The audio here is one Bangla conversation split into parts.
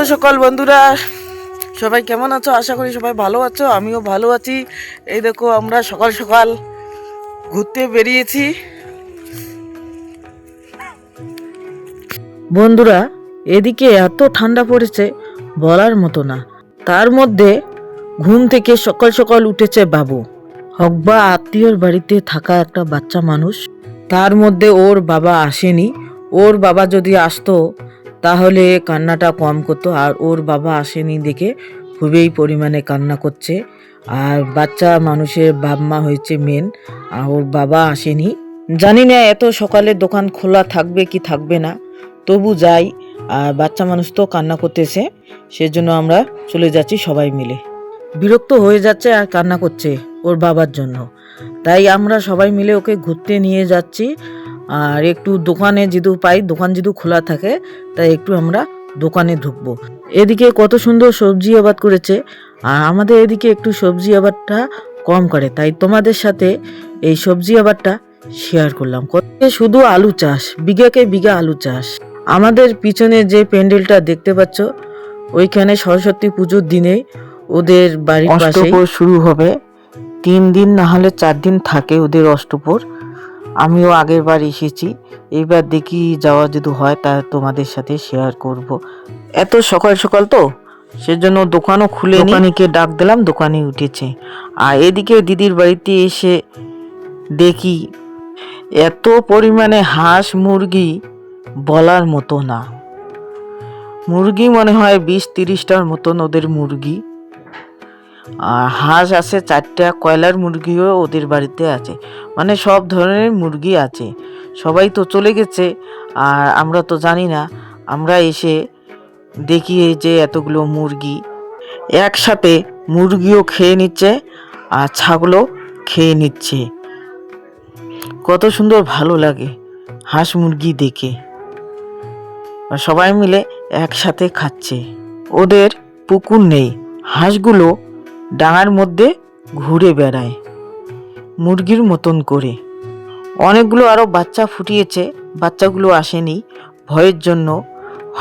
সকাল বন্ধুরা, সবাই কেমন আছো? আশা করি সবাই ভালো আছো। আমিও ভালো আছি। এই দেখো, আমরা সকাল সকাল ঘুরতে বেরিয়েছি। বন্ধুরা, এদিকে এত ঠান্ডা পড়েছে বলার মতো না। তার মধ্যে ঘুম থেকে সকাল সকাল উঠেছে বাবু। হকবা আত্মীয়র বাড়িতে থাকা একটা বাচ্চা মানুষ, তার মধ্যে ওর বাবা আসেনি। ওর বাবা যদি আসতো তাহলে কান্নাটা কম করতো, আর ওর বাবা আসেনি দেখে খুবই পরিমাণে কান্না করছে। আর বাচ্চা মানুষের বাপ মা হয়েছে মেন, আর ওর বাবা আসেনি। জানি না এত সকালে দোকান খোলা থাকবে কি থাকবে না, তবু যাই। আর বাচ্চা মানুষ তো কান্না করতেছে, সেজন্য আমরা চলে যাচ্ছি সবাই মিলে। বিরক্ত হয়ে যাচ্ছে আর কান্না করছে ওর বাবার জন্য, তাই আমরা সবাই মিলে ওকে ঘুরতে নিয়ে যাচ্ছি। আর একটু দোকানে যেহেতু পাই, দোকান যেহেতু খোলা থাকে, তাই একটু আমরা দোকানে ঢুকবো। এদিকে কত সুন্দর সবজি আবাদ করেছে, আর আমাদের এদিকে একটু সবজি আবাদটা কম করে, তাই তোমাদের সাথে এই সবজি আবাদটা শেয়ার করলাম। শুধু আলু চাষ, বিঘাকে বিঘা আলু চাষ। আমাদের পিছনে যে প্যান্ডেলটা দেখতে পাচ্ছ, ওইখানে সরস্বতী পুজোর দিনে ওদের বাড়ির পাশে শুরু হবে। 3 দিন না হলে 4 দিন থাকে ওদের অষ্টপ্রহর। আমিও আগের বার এসেছি, এইবার দেখি যাওয়া যদি হয় তা তোমাদের সাথে শেয়ার করব। এত সকাল সকাল তো, সেজন্য দোকানও খুলে দোকানিকে ডাক দিলাম, দোকানে উঠেছে। আর এদিকে দিদির বাড়িতে এসে দেখি এত পরিমাণে হাঁস মুরগি বলার মতো না। মুরগি মনে হয় 20-30টার মতন ওদের মুরগি। আর হাঁস আছে 4টা, কয়লার মুরগিও ওদের বাড়িতে আছে। মানে সব ধরনের মুরগি আছে। সবাই তো চলে গেছে, আর আমরা তো জানি না। আমরা এসে দেখি এই যে এতগুলো মুরগি একসাথে, মুরগিও খেয়ে নিচ্ছে আর ছাগলও খেয়ে নিচ্ছে। কত সুন্দর ভালো লাগে হাঁস মুরগি দেখে। সবাই মিলে একসাথে খাচ্ছে। ওদের পুকুর নেই, হাঁসগুলো ডাঙার মধ্যে ঘুরে বেড়ায় মুরগির মতন করে। অনেকগুলো আরো বাচ্চা ফুটিয়েছে, বাচ্চাগুলো আসেনি ভয়ের জন্য।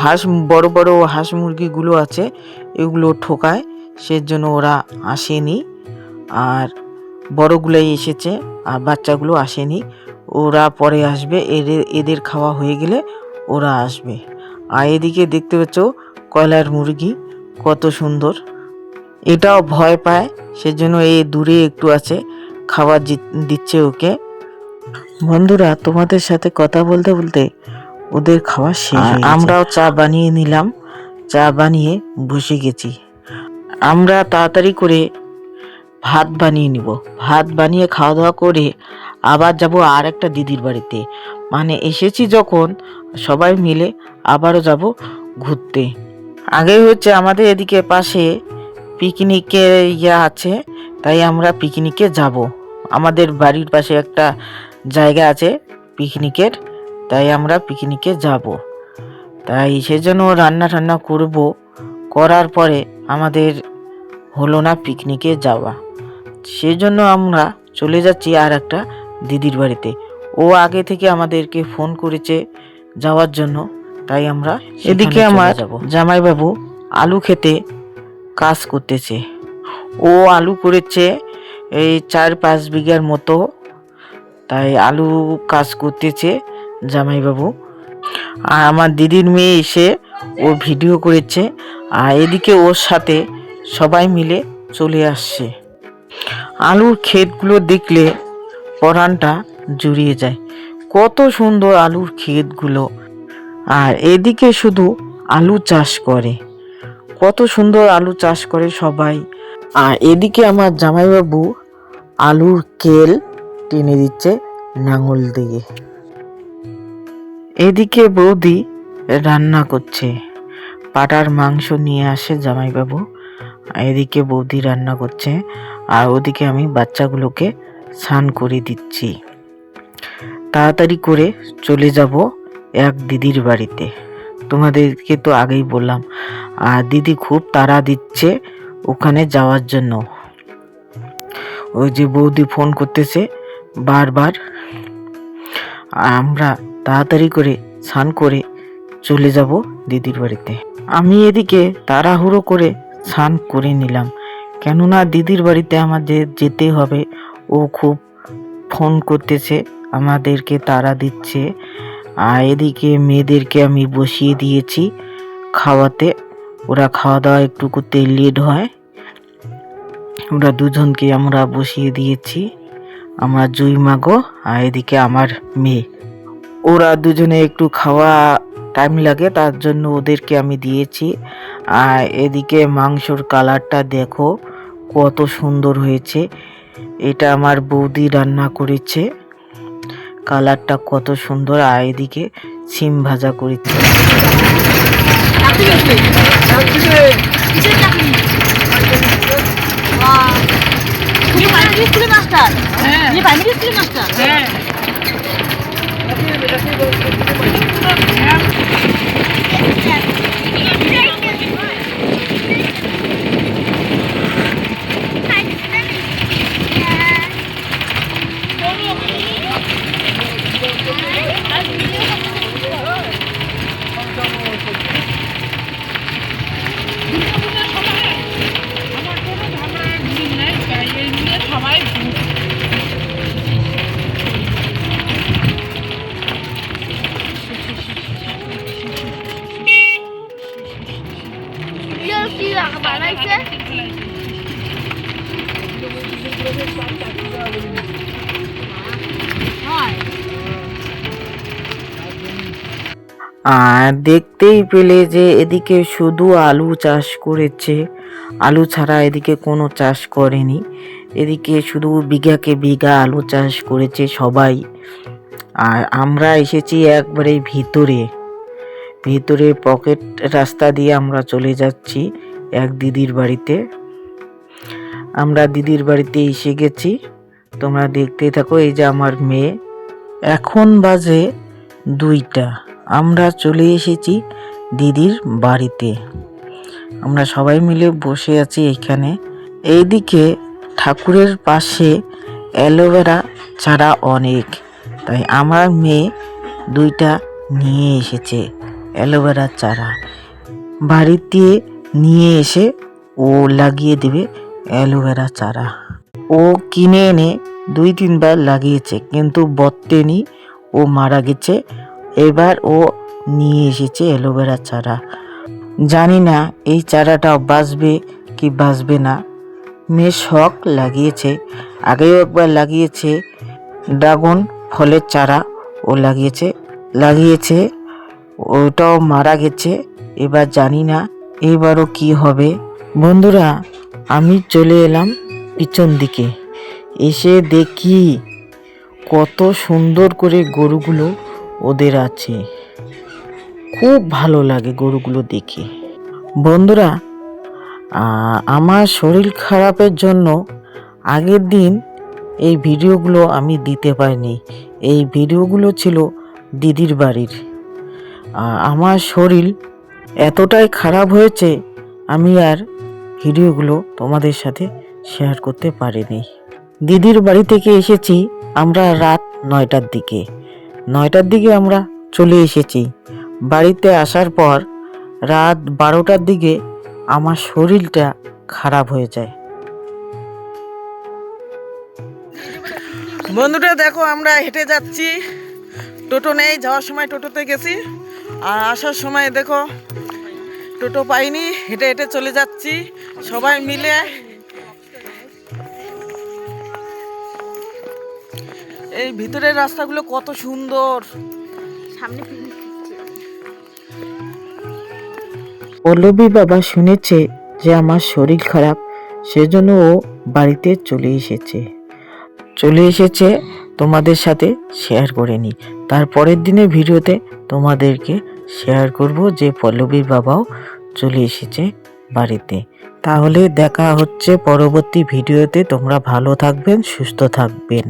হাঁস বড় বড় হাঁস মুরগিগুলো আছে, এগুলো ঠোকায়, সেজন্য ওরা আসেনি। আর বড়গুলোই এসেছে, আর বাচ্চাগুলো আসেনি। ওরা পরে আসবে, এদের খাওয়া হয়ে গেলে ওরা আসবে। আর এদিকে দেখতে পাচ্ছ কয়লার মুরগি কত সুন্দর। এটাও ভয় পায়, সেজন্য এই দূরে একটু আছে, খাবার দিচ্ছে ওকে। বন্ধুরা, তোমাদের সাথে কথা বলতে বলতে ওদের খাওয়া শেষ হয়ে গেছে। আমরাও চা বানিয়ে নিলাম, চা বানিয়ে বসে গেছি। আমরা তাড়াতাড়ি করে ভাত বানিয়ে নিব। ভাত বানিয়ে খাওয়া দাওয়া করে আবার যাব আর একটা দিদির বাড়িতে। মানে এসেছি যখন, সবাই মিলে আবারও যাব ঘুরতে। আগে হচ্ছে আমাদের এদিকে পাশে পিকনিকের আছে, তাই আমরা পিকনিকে যাব। আমাদের বাড়ির পাশে একটা জায়গা আছে পিকনিকের, তাই আমরা পিকনিকে যাব। তাই সেজন্য রান্না টান্না করব। করার পরে আমাদের হলো না পিকনিকে যাওয়া, সেজন্য আমরা চলে যাচ্ছি আর একটা দিদির বাড়িতে। ও আগে থেকে আমাদেরকে ফোন করেছে যাওয়ার জন্য, তাই আমরা এদিকে আমার জামাইবাবু আলু খেতে কাজ করতেছে। ও আলু করেছে এই 4-5 বিঘার মতো, তাই আলু কাজ করতেছে জামাইবাবু। আর আমার দিদির মেয়ে এসে ও ভিডিও করেছে, আর এদিকে ওর সাথে সবাই মিলে চলে আসছে। আলুর ক্ষেতগুলো দেখলে পরানটা জুড়িয়ে যায়, কত সুন্দর আলুর ক্ষেতগুলো। আর এদিকে শুধু আলু চাষ করে, কত সুন্দর আলু চাষ করে সবাই। আর এদিকে আমার জামাইবাবু আলুর কেল টেনে দিচ্ছে নাঙল দিয়ে। এদিকে বৌদি রান্না করছে, পাটার মাংস নিয়ে আসে জামাইবাবু। এদিকে বৌদি রান্না করছে, আর ওদিকে আমি বাচ্চাগুলোকে স্নান করে দিচ্ছি। তাড়াতাড়ি করে চলে যাব এক দিদির বাড়িতে। তোমাদেরকে তো আগেই বললাম, আর দিদি খুব তাড়া দিচ্ছে ওখানে যাওয়ার জন্য। ওই যে বৌদি ফোন করতেছে বারবার। আর আমরা তাড়াতাড়ি করে স্নান করে চলে যাব দিদির বাড়িতে। আমি এদিকে তাড়াহুড়ো করে স্নান করে নিলাম, কেননা দিদির বাড়িতে আমাদের যেতে হবে। ও খুব ফোন করতেছে, আমাদেরকে তাড়া দিচ্ছে। আর এদিকে মেয়েদেরকে আমি বসিয়ে দিয়েছি খাওয়াতে। ওরা খাওয়া দাওয়া একটু করতে লেট হয়, ওরা দুজনকে আমরা বসিয়ে দিয়েছি, আমার জুই মাগো আর এদিকে আমার মেয়ে। ওরা দুজনে একটু খাওয়া টাইম লাগে, তার জন্য ওদেরকে আমি দিয়েছি। আর এদিকে মাংসর কালারটা দেখো কত সুন্দর হয়েছে। এটা আমার বৌদি রান্না করেছে, কালারটা কত সুন্দর। আর এদিকে সিম ভাজা করেছে। আর দেখতেই পেলে যে এদিকে শুধু আলু চাষ করেছে, আলু ছাড়া এদিকে কোনো চাষ করেনি। এদিকে শুধু বিঘাকে বিঘা আলু চাষ করেছে সবাই। আর আমরা এসেছি একবারে ভিতরে পকেট রাস্তা দিয়ে আমরা চলে যাচ্ছি এক দিদির বাড়িতে। আমরা দিদির বাড়িতে এসে গেছি, তোমরা দেখতে থাকো। এই যে আমার মেয়ে, এখন বাজে 2টা, আমরা চলে এসেছি দিদির বাড়িতে। আমরা সবাই মিলে বসে আছি এখানে। এইদিকে ঠাকুরের পাশে অ্যালোভেরা চারা অনেক, তাই আমার মেয়ে 2টা নিয়ে এসেছে অ্যালোভেরা চারা। বাড়িতে নিয়ে এসে ও লাগিয়ে দেবে অ্যালোভেরা চারা। ও কিনে এনে 2-3 বার লাগিয়েছে, কিন্তু বর্তেনি, ও মারা গেছে। এবার ও নিয়ে এসেছে অ্যালোভেরা চারা। জানি না এই চারাটা বাঁচবে কি বাঁচবে না। মেয়ে শখ লাগিয়েছে, আগেও একবার লাগিয়েছে ড্রাগন ফলের চারা, ও লাগিয়েছে ওটাও মারা গেছে। এবার জানি না এবারও কি হবে। বন্ধুরা, আমি চলে এলাম পিছন দিকে, এসে দেখি কত সুন্দর করে গরুগুলো ওদের আছে। খুব ভালো লাগে গরুগুলো দেখে। বন্ধুরা, আমার শরীর খারাপের জন্য আগের দিন এই ভিডিওগুলো আমি দিতে পারিনি। এই ভিডিওগুলো ছিল দিদির বাড়ির। আমার শরীর এতটাই খারাপ হয়েছে, আমি আর ভিডিওগুলো তোমাদের সাথে শেয়ার করতে পারিনি। দিদির বাড়ি থেকে এসেছি আমরা রাত 9টার দিকে। 9টার দিকে আমরা চলে এসেছি। বাড়িতে আসার পর রাত 12টার দিকে আমার শরীরটা খারাপ হয়ে যায়। বন্ধুরা দেখো, আমরা হেঁটে যাচ্ছি, টোটো নেই। যাওয়ার সময় টোটোতে গেছি, আর আসার সময় দেখো টোটো পাইনি, হেঁটে হেঁটে চলে যাচ্ছি সবাই মিলে। এই ভিতরের রাস্তাগুলো কত সুন্দর। সামনে পল্লবী বাবা শুনেছে যে আমার শরীর খারাপ, সেজন্য ও বাড়িতে চলে এসেছে তোমাদের সাথে শেয়ার করে নি। তারপরের দিনের ভিডিওতে তোমাদেরকে শেয়ার করব যে পল্লবীর বাবাও চলে এসেছে বাড়িতে। তাহলে দেখা হচ্ছে পরবর্তী ভিডিওতে। তোমরা ভালো থাকবেন, সুস্থ থাকবেন।